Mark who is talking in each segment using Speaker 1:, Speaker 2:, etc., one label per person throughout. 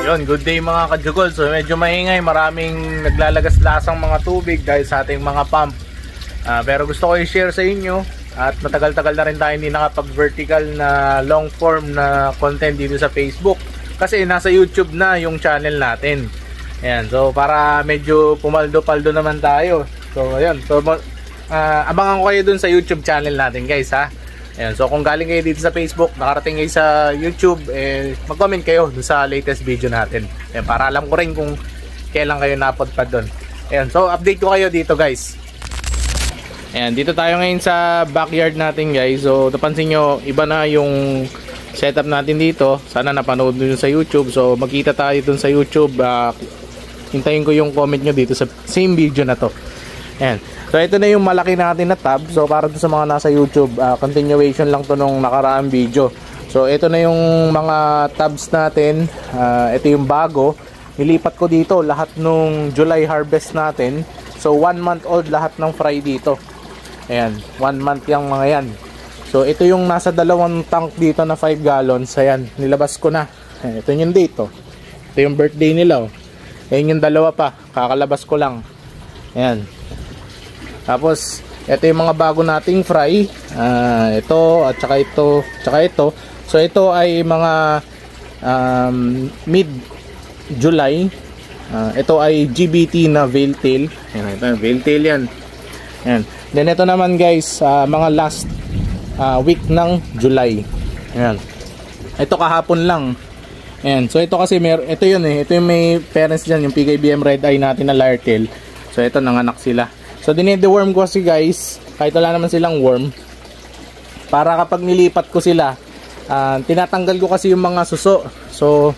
Speaker 1: Yun, good day mga kajugol. So medyo maingay, maraming naglalagas-lasang mga tubig dahil sa ating mga pump. Pero gusto ko i-share sa inyo at matagal-tagal na rin tayo hindi nakapag-vertical na long form na content dito sa Facebook. Kasi nasa YouTube na yung channel natin. Ayan, so para medyo pumaldo-paldo naman tayo. So ayun, so abangan ko kayo dun sa YouTube channel natin guys ha. Ayan, so kung galing kayo dito sa Facebook, nakarating kayo sa YouTube, mag-comment kayo dun sa latest video natin. Ayan, para alam ko rin kung kailan kayo napodpad dun. Ayan, so update ko kayo dito guys. Ayan, dito tayo ngayon sa backyard natin guys. So napansin nyo, iba na yung setup natin dito. Sana napanood nyo sa YouTube. So magkita tayo dun sa YouTube. Hintayin ko yung comment nyo dito sa same video na to. Ayan. So ito na yung malaki natin na tab. So para sa mga nasa YouTube, continuation lang to nung nakaraang video. So ito na yung mga tabs natin. Ito yung bago. Nilipat ko dito lahat nung July harvest natin. So 1 month old lahat ng fry dito. Ayan, 1 month yung mga yan. So ito yung nasa dalawang tank dito na 5 gallons. Ayan, nilabas ko na. Ayan, ito yung dito. Ito yung birthday nila oh. Ayan yung dalawa pa, kakalabas ko lang. Ayan. Tapos ito yung mga bago nating fry. Ito at saka ito, tsaka ito. So ito ay mga mid July. Ito ay GBT na veil tail. Ayan, ito veil tail yan. Ayan. Then ito naman guys, mga last week ng July. Ayan. Ito kahapon lang. Ayan. So ito kasi ito yun eh. Ito yung may parents dyan, yung PKBM red eye natin na lyre tail. So ito nanganak sila. So dinede-worm ko kasi guys, kahit wala naman silang worm, para kapag nilipat ko sila, tinatanggal ko kasi yung mga suso. So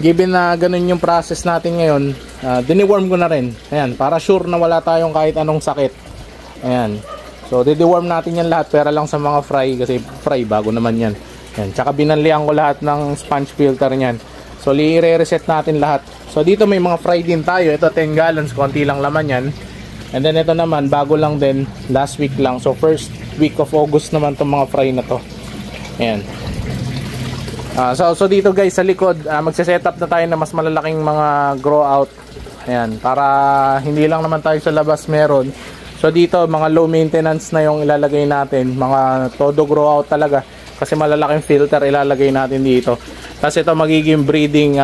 Speaker 1: given na ganun yung process natin ngayon, dine-worm ko na rin. Ayan, para sure na wala tayong kahit anong sakit. Ayan. So dide-worm natin yan lahat, pera lang sa mga fry kasi fry bago naman yan. Ayan, tsaka binanlihan ko lahat ng sponge filter niyan. So i-reset natin lahat. So dito may mga fry din tayo. Ito 10 gallons, konti lang laman yan. And then ito naman, bago lang din, last week lang. So first week of August naman itong mga fry na to. Ayan. So dito guys sa likod, magse-setup na tayo na mas malalaking mga grow out. Ayan, para hindi lang naman tayo sa labas meron. So dito mga low maintenance na yung ilalagay natin, mga todo grow out talaga. Kasi malalaking filter ilalagay natin dito. Kasi ito magiging breeding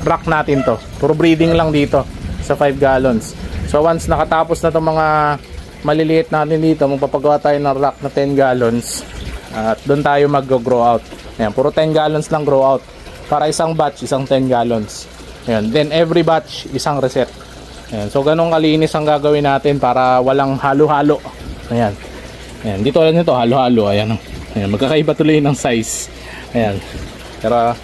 Speaker 1: rack natin to. Puro breeding lang dito sa 5 gallons. So once nakatapos na itong mga maliliit natin dito, magpapagawa tayo ng rack na 10 gallons at doon tayo mag-grow out. Ayan, puro 10 gallons lang grow out. Para isang batch, isang 10 gallons. Ayan, then every batch, isang reset. Ayan, so ganun kalinis ang gagawin natin para walang halo-halo. Ayan. Ayan, dito lang nito, halo-halo. Ayan, ayan, magkakaiba tuloy ng size. Ayan. Pero,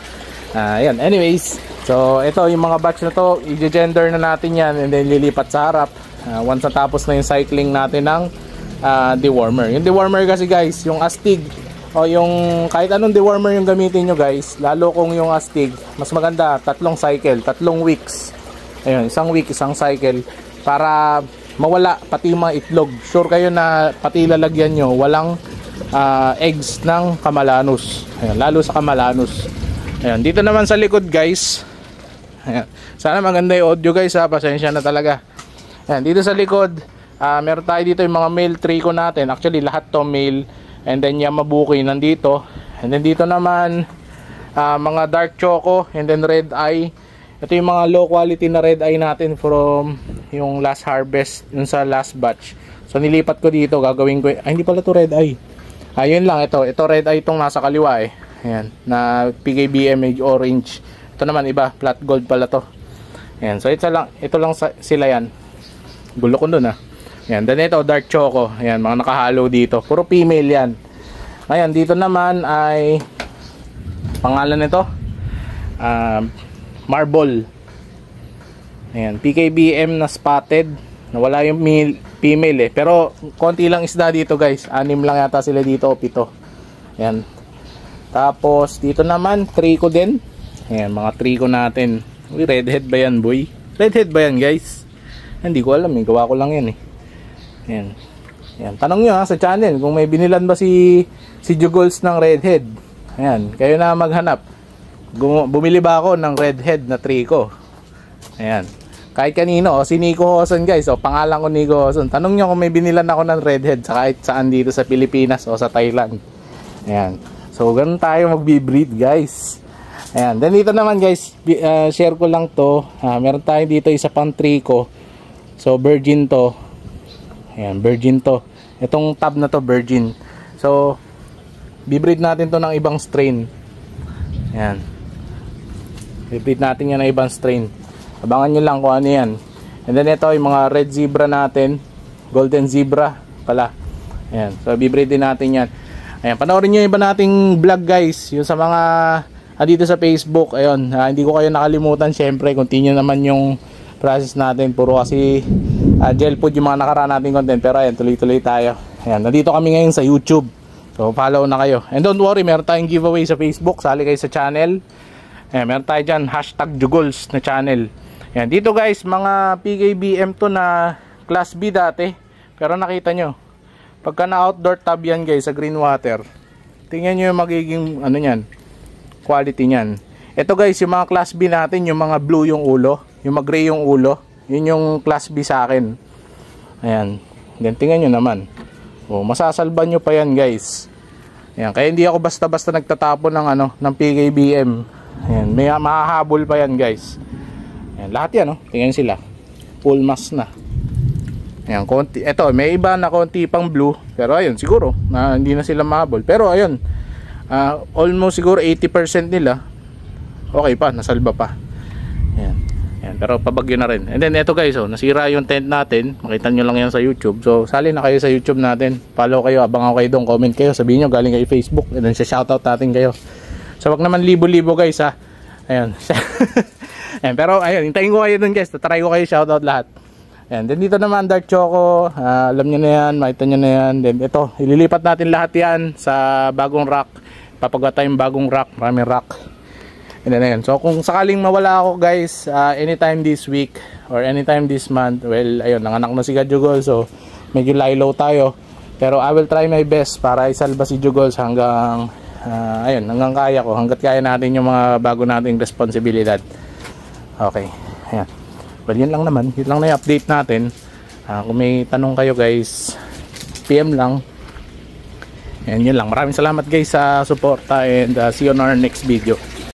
Speaker 1: ayan, anyways. So ito yung mga batch na to, i-gender na natin yan and then lilipat sa harap once natapos na yung cycling natin ng dewormer. Yung dewormer kasi guys, yung astig o yung kahit anong dewormer yung gamitin nyo guys, lalo kung yung astig, mas maganda 3 cycle, 3 weeks. Ayun, isang week, isang cycle para mawala pati yung mga itlog. Sure kayo na pati lalagyan nyo walang eggs ng Camellanus. Ayun, lalo sa Camellanus. Ayun, dito naman sa likod guys. Ayan. Sana maganda yung audio guys ha, pasensya na talaga. Ayan, dito sa likod, meron tayo dito yung mga male trico natin. Actually lahat to male. And then Yamabuki nandito. And then dito naman mga dark choco and then red eye. Ito yung mga low quality na red eye natin from yung last harvest, yung sa last batch. So nilipat ko dito, gagawin ko, hindi pala to red eye. Ayun lang, ito red eye itong nasa kaliwa eh. Ayan, na PKBM orange. Ito naman iba, flat gold pala to. Ayan, so ito lang sila yan. Gulo ko dun ah. Ayan, then ito dark choco. Ayan, mga nakahalo dito. Puro female yan. Ayan, dito naman ay pangalan nito Marble. Ayan, PKBM na spotted. Nawala yung female eh. Pero konti lang isda dito guys. 6 lang yata sila dito o 7. Ayan. Tapos dito naman trico din. Ayan, mga trico natin. Uy, redhead ba yan boy? Redhead ba yan guys? Hindi ko alam eh, gawa ko lang yan eh. Ayan. Ayan, tanong nyo ha sa channel kung may binilan ba si Jugols ng redhead. Ayan, kayo na maghanap. bumili ba ako ng redhead na trico. Ayan. Kahit kanino, si Nico Hoson guys, pangalan ko Nico Hoson. Tanong nyo kung may binilan ako ng redhead sa kahit saan dito sa Pilipinas o sa Thailand. Ayan. So, ganun tayo magbi-breed guys. Ayan. Then dito naman guys, share ko lang to. Meron tayo dito isa pang trico. So, virgin to. Ayan, virgin to. Itong tab na to, virgin. So, bibreed natin to ng ibang strain. Ayan. Bibreed natin yan ng ibang strain. Abangan nyo lang kung ano yan. And then ito yung mga red zebra natin. Golden zebra pala. Ayan. So bibreed din natin yan. Ayan. Panoorin nyo yung iba nating vlog guys. Yung sa mga dito sa Facebook. Ayun. Hindi ko kayo nakalimutan. Syempre continue naman yung process natin. Puro kasi gel food yung mga nakaraan nating content. Pero ayan, tuloy-tuloy tayo. Ayan. Nandito kami ngayon sa YouTube. So follow na kayo. And don't worry, meron tayong giveaway sa Facebook. Sali kayo sa channel. Ayan. Meron tayo dyan. #Jugols na channel. Yan, dito guys, mga PKBM to na class B dati. Pero nakita nyo, pagka na outdoor tab yan guys sa green water, tingnan nyo yung magiging ano yan, quality nyan. Ito guys, yung mga class B natin, yung mga blue yung ulo, yung mag gray yung ulo, yun yung class B sa akin. Ayan, then tingnan nyo naman. Masasalban nyo pa yan guys. Ayan, kaya hindi ako basta-basta nagtatapon ng ano, ng PKBM. Ayan, may mahahabol pa yan guys. Ayan, lahat yan, oh. Tingnan sila. Full mask na. Ayan, konti. Ito, may iba na konti pang blue. Pero ayun, siguro, hindi na sila mahabol. Pero ayun, almost siguro 80% nila. Okay pa, nasalba pa. Ayan. Ayan, pero pabagyo na rin. And then, ito guys, oh, nasira yung tent natin. Makita nyo lang yan sa YouTube. So, sali na kayo sa YouTube natin. Follow kayo, abangan kayo doon. Comment kayo, sabihin nyo, galing kayo Facebook. And then, shoutout natin kayo. So, wag naman libo-libo guys, ha. Ayan. Ayan, pero ayun, hintayin ko kayo dun guys. Tatry ko kayo shoutout lahat. Ayan, then dito naman dark choco, alam nyo na yan, makita nyo na yan. Then ito, ililipat natin lahat yan sa bagong rack. Papagawa tayong bagong rack, maraming rack. And then ayun, so kung sakaling mawala ako guys, anytime this week or anytime this month, well ayun, nanganak na si Jugol, so medyo lie-low tayo. Pero I will try my best para isalba si Jugols hanggang ayun, hanggang kaya ko, hanggat kaya natin yung mga bago nating responsibilidad. Okay, ayan. Well, yun lang naman. Yun lang na yung update natin. Kung may tanong kayo guys, PM lang. And yun lang. Maraming salamat guys sa suporta and see you on our next video.